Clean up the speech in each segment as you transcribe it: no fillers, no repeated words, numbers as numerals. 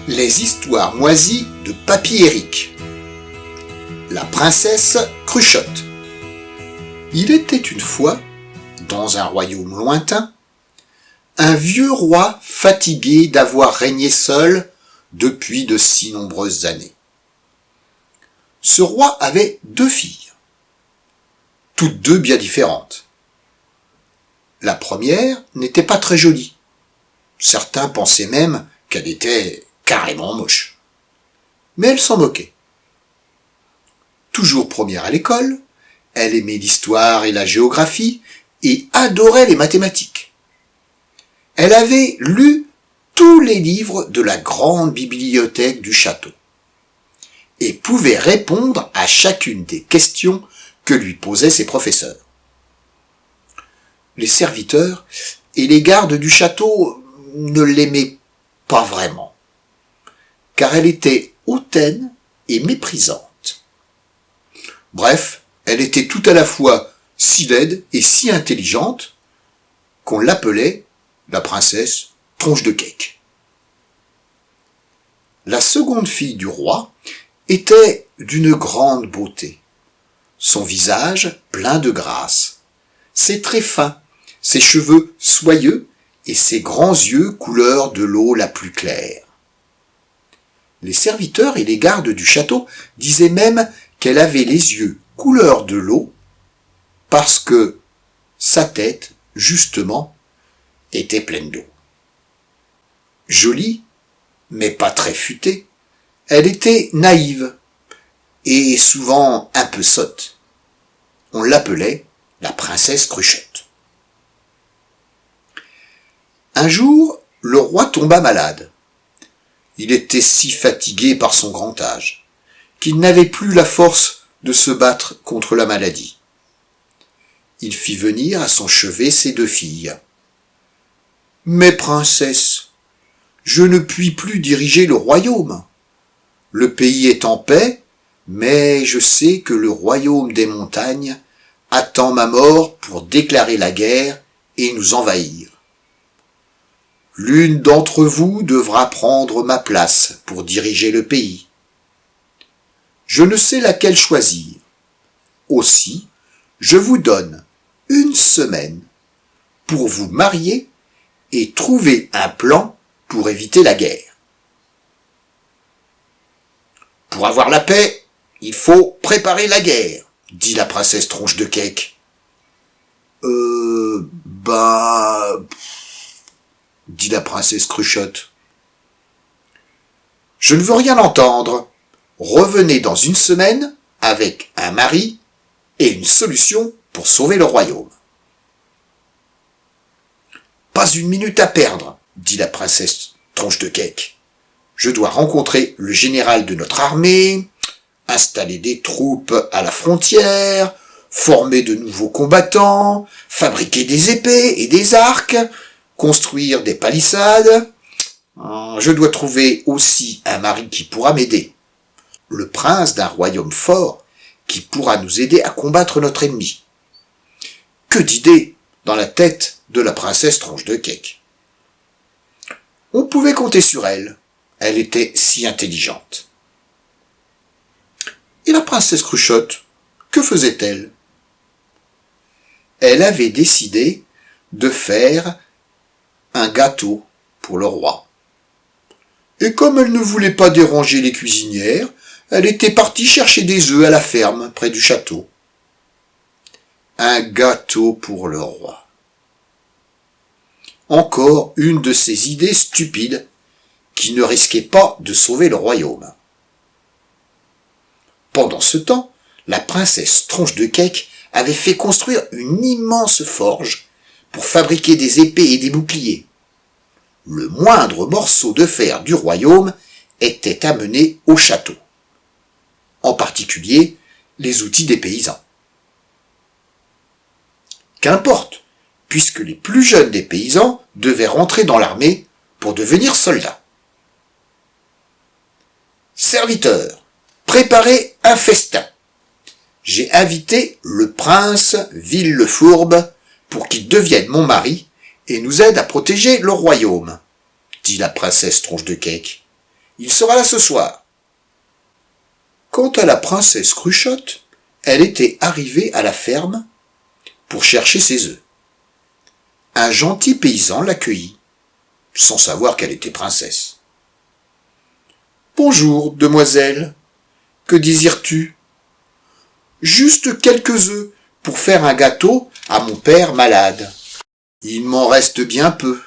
Les histoires moisies de Papy Éric. La princesse Cruchotte. Il était une fois, dans un royaume lointain, un vieux roi fatigué d'avoir régné seul depuis de si nombreuses années. Ce roi avait 2 filles, toutes 2 bien différentes. La première n'était pas très jolie. Certains pensaient même qu'elle était carrément moche. Mais elle s'en moquait. Toujours première à l'école, elle aimait l'histoire et la géographie et adorait les mathématiques. Elle avait lu tous les livres de la grande bibliothèque du château et pouvait répondre à chacune des questions que lui posaient ses professeurs. Les serviteurs et les gardes du château ne l'aimaient pas vraiment, car elle était hautaine et méprisante. Bref, elle était tout à la fois si laide et si intelligente qu'on l'appelait la princesse Tronche de Cake. La seconde fille du roi était d'une grande beauté, son visage plein de grâce, ses traits fins, ses cheveux soyeux et ses grands yeux couleur de l'eau la plus claire. Les serviteurs et les gardes du château disaient même qu'elle avait les yeux couleur de l'eau parce que sa tête, justement, était pleine d'eau. Jolie, mais pas très futée, elle était naïve et souvent un peu sotte. On l'appelait la princesse Cruchotte. Un jour, le roi tomba malade. Il était si fatigué par son grand âge qu'il n'avait plus la force de se battre contre la maladie. Il fit venir à son chevet ses 2 filles. « Mais princesse, je ne puis plus diriger le royaume. Le pays est en paix, mais je sais que le royaume des montagnes attend ma mort pour déclarer la guerre et nous envahir. L'une d'entre vous devra prendre ma place pour diriger le pays. Je ne sais laquelle choisir. Aussi, je vous donne 1 semaine pour vous marier et trouver un plan pour éviter la guerre. Pour avoir la paix, il faut préparer la guerre, dit la princesse Tronche de Cake. Dit la princesse Cruchotte. Je ne veux rien entendre. Revenez dans 1 semaine avec un mari et une solution pour sauver le royaume. Pas 1 minute à perdre, dit la princesse Tronche de Cake. Je dois rencontrer le général de notre armée, installer des troupes à la frontière, former de nouveaux combattants, fabriquer des épées et des arcs, construire des palissades. Je dois trouver aussi un mari qui pourra m'aider. Le prince d'un royaume fort qui pourra nous aider à combattre notre ennemi. Que d'idées dans la tête de la princesse Tronche de Cake. On pouvait compter sur elle. Elle était si intelligente. Et la princesse Cruchotte, que faisait-elle? Elle avait décidé de faire un gâteau pour le roi. Et comme elle ne voulait pas déranger les cuisinières, elle était partie chercher des œufs à la ferme près du château. Un gâteau pour le roi. Encore une de ces idées stupides qui ne risquaient pas de sauver le royaume. Pendant ce temps, la princesse Tronche de Cake avait fait construire une immense forge pour fabriquer des épées et des boucliers. Le moindre morceau de fer du royaume était amené au château. En particulier, les outils des paysans. Qu'importe, puisque les plus jeunes des paysans devaient rentrer dans l'armée pour devenir soldats. Serviteurs, préparez un festin. J'ai invité le prince Villefourbe pour qu'il devienne mon mari et nous aide à protéger le royaume, dit la princesse Tronche de Cake. Il sera là ce soir. Quant à la princesse Cruchotte, elle était arrivée à la ferme pour chercher ses œufs. Un gentil paysan l'accueillit, sans savoir qu'elle était princesse. « Bonjour, demoiselle. Que désires-tu ? » ?»« Juste quelques œufs pour faire un gâteau à mon père malade. Il m'en reste bien peu,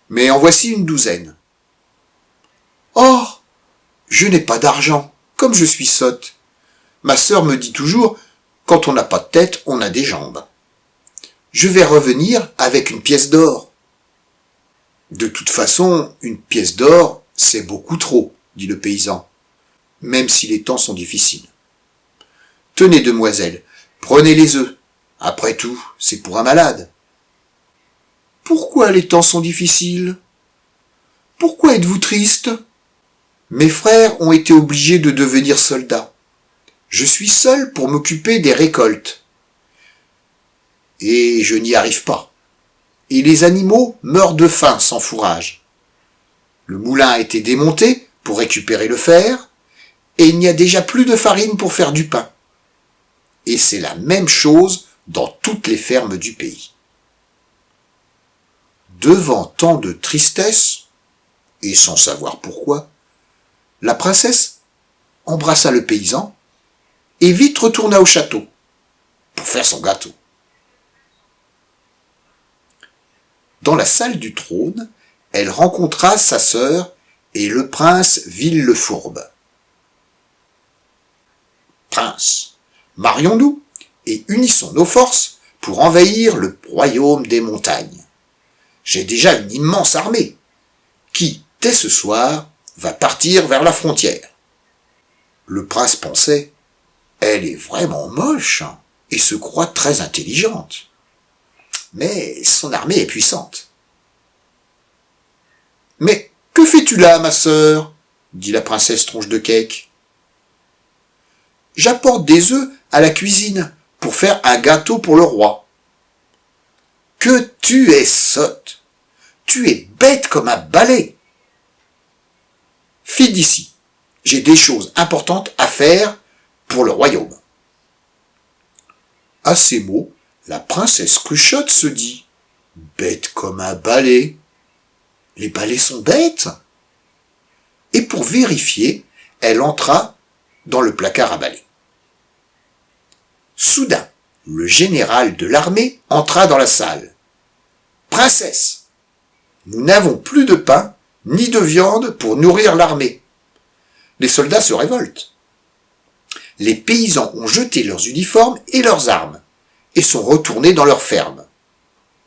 mais en voici une douzaine. »« Oh, je n'ai pas d'argent, comme je suis sotte. Ma sœur me dit toujours, quand on n'a pas de tête, on a des jambes. Je vais revenir avec une pièce d'or. »« De toute façon, une pièce d'or, c'est beaucoup trop, dit le paysan, même si les temps sont difficiles. Tenez, demoiselle, prenez les œufs. Après tout, c'est pour un malade. »« Pourquoi les temps sont difficiles ? Pourquoi êtes-vous triste ? Mes frères ont été obligés de devenir soldats. Je suis seul pour m'occuper des récoltes. Et je n'y arrive pas. Et les animaux meurent de faim sans fourrage. Le moulin a été démonté pour récupérer le fer, et il n'y a déjà plus de farine pour faire du pain. Et c'est la même chose dans toutes les fermes du pays. Devant tant de tristesse, et sans savoir pourquoi, la princesse embrassa le paysan et vite retourna au château pour faire son gâteau. Dans la salle du trône, elle rencontra sa sœur et le prince Villefourbe. « Prince, marions-nous et unissons nos forces pour envahir le royaume des montagnes. J'ai déjà une immense armée qui, dès ce soir, va partir vers la frontière. » Le prince pensait, « Elle est vraiment moche et se croit très intelligente. Mais son armée est puissante. »« Mais que fais-tu là, ma sœur ? » dit la princesse Tronche de Cake. « J'apporte des œufs à la cuisine pour faire un gâteau pour le roi. »« Que tu es sotte ! Tu es bête comme un balai. File d'ici, j'ai des choses importantes à faire pour le royaume. » À ces mots, la princesse Cruchotte se dit « Bête comme un balai. Les balais sont bêtes ?» Et pour vérifier, elle entra dans le placard à balais. Soudain, le général de l'armée entra dans la salle. « Princesse, nous n'avons plus de pain ni de viande pour nourrir l'armée. » Les soldats se révoltent. Les paysans ont jeté leurs uniformes et leurs armes et sont retournés dans leurs fermes.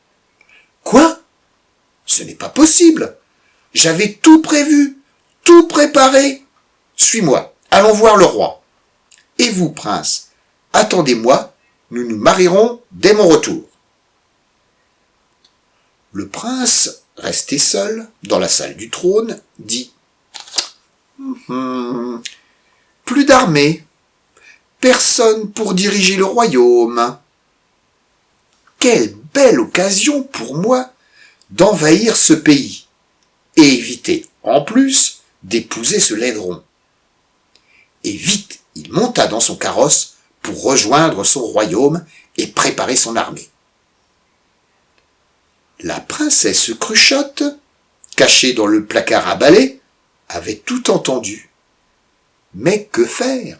« Quoi ? Ce n'est pas possible. J'avais tout prévu, tout préparé. Suis-moi, allons voir le roi. Et vous, prince, attendez-moi, nous nous marierons dès mon retour. » Le prince, resté seul dans la salle du trône, dit « Plus d'armée, personne pour diriger le royaume. Quelle belle occasion pour moi d'envahir ce pays et éviter, en plus, d'épouser ce laideron. » Et vite, il monta dans son carrosse pour rejoindre son royaume et préparer son armée. La princesse Cruchotte, cachée dans le placard à balai, avait tout entendu. Mais que faire ?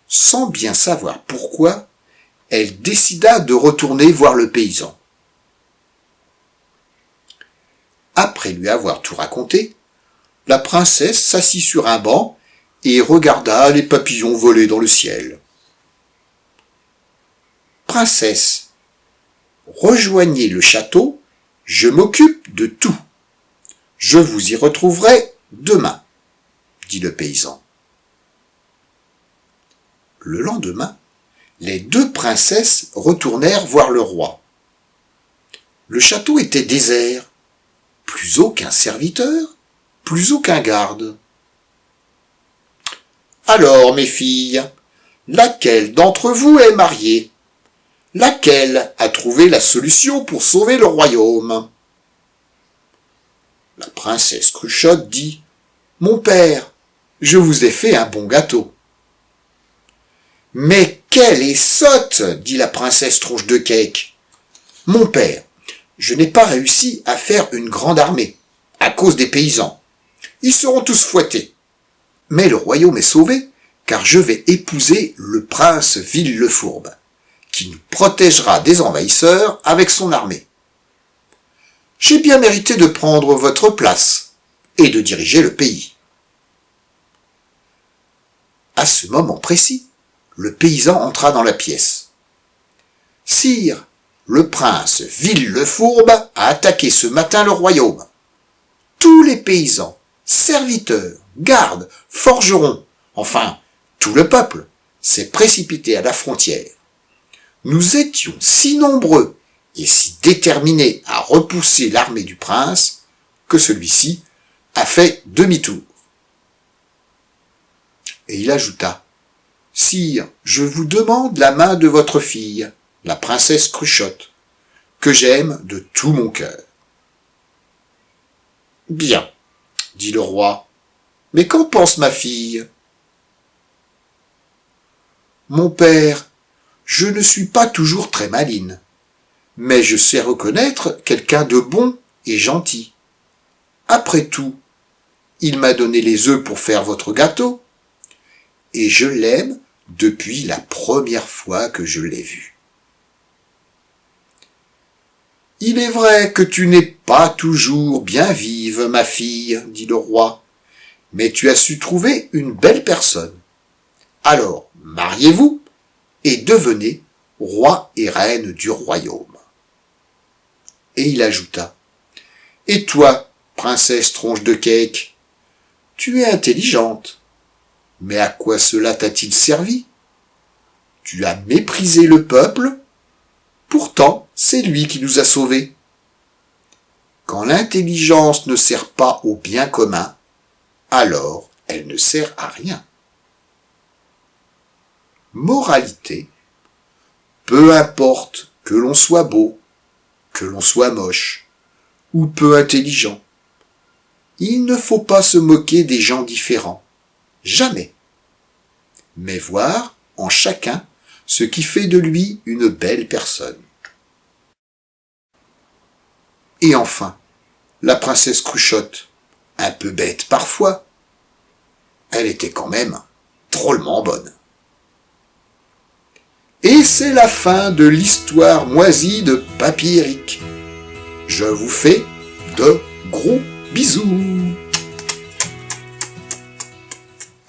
Sans bien savoir pourquoi, elle décida de retourner voir le paysan. Après lui avoir tout raconté, la princesse s'assit sur un banc et regarda les papillons voler dans le ciel. « Princesse, rejoignez le château, je m'occupe de tout. Je vous y retrouverai demain, » dit le paysan. Le lendemain, les deux princesses retournèrent voir le roi. Le château était désert, plus aucun serviteur, plus aucun garde. « Alors, mes filles, laquelle d'entre vous est mariée ? Laquelle a trouvé la solution pour sauver le royaume ? » La princesse Cruchotte dit « Mon père, je vous ai fait un bon gâteau. »« Mais quelle est sotte !» dit la princesse Tronche de Cake. « Mon père, je n'ai pas réussi à faire une grande armée, à cause des paysans. Ils seront tous fouettés. Mais le royaume est sauvé, car je vais épouser le prince Villefourbe, qui nous protégera des envahisseurs avec son armée. J'ai bien mérité de prendre votre place et de diriger le pays. » À ce moment précis, le paysan entra dans la pièce. « Sire, le prince Villefourbe a attaqué ce matin le royaume. Tous les paysans, serviteurs, gardes, forgerons, enfin, tout le peuple s'est précipité à la frontière. Nous étions si nombreux et si déterminés à repousser l'armée du prince que celui-ci a fait demi-tour. » Et il ajouta, « Sire, je vous demande la main de votre fille, la princesse Cruchotte, que j'aime de tout mon cœur. »« Bien, dit le roi, mais qu'en pense ma fille ? » ?»« Mon père, je ne suis pas toujours très maline, mais je sais reconnaître quelqu'un de bon et gentil. Après tout, il m'a donné les œufs pour faire votre gâteau, et je l'aime depuis la première fois que je l'ai vu. »« Il est vrai que tu n'es pas toujours bien vive, ma fille, dit le roi, mais tu as su trouver une belle personne. Alors, mariez-vous et devenez roi et reine du royaume. » Et il ajouta, « Et toi, princesse Tronche de Cake, tu es intelligente, mais à quoi cela t'a-t-il servi? Tu as méprisé le peuple, pourtant c'est lui qui nous a sauvés. Quand l'intelligence ne sert pas au bien commun, alors elle ne sert à rien. » Moralité, peu importe que l'on soit beau, que l'on soit moche, ou peu intelligent, il ne faut pas se moquer des gens différents, jamais, mais voir en chacun ce qui fait de lui une belle personne. Et enfin, la princesse Cruchotte, un peu bête parfois, elle était quand même drôlement bonne. Et c'est la fin de l'histoire moisie de Papy Éric. Je vous fais de gros bisous.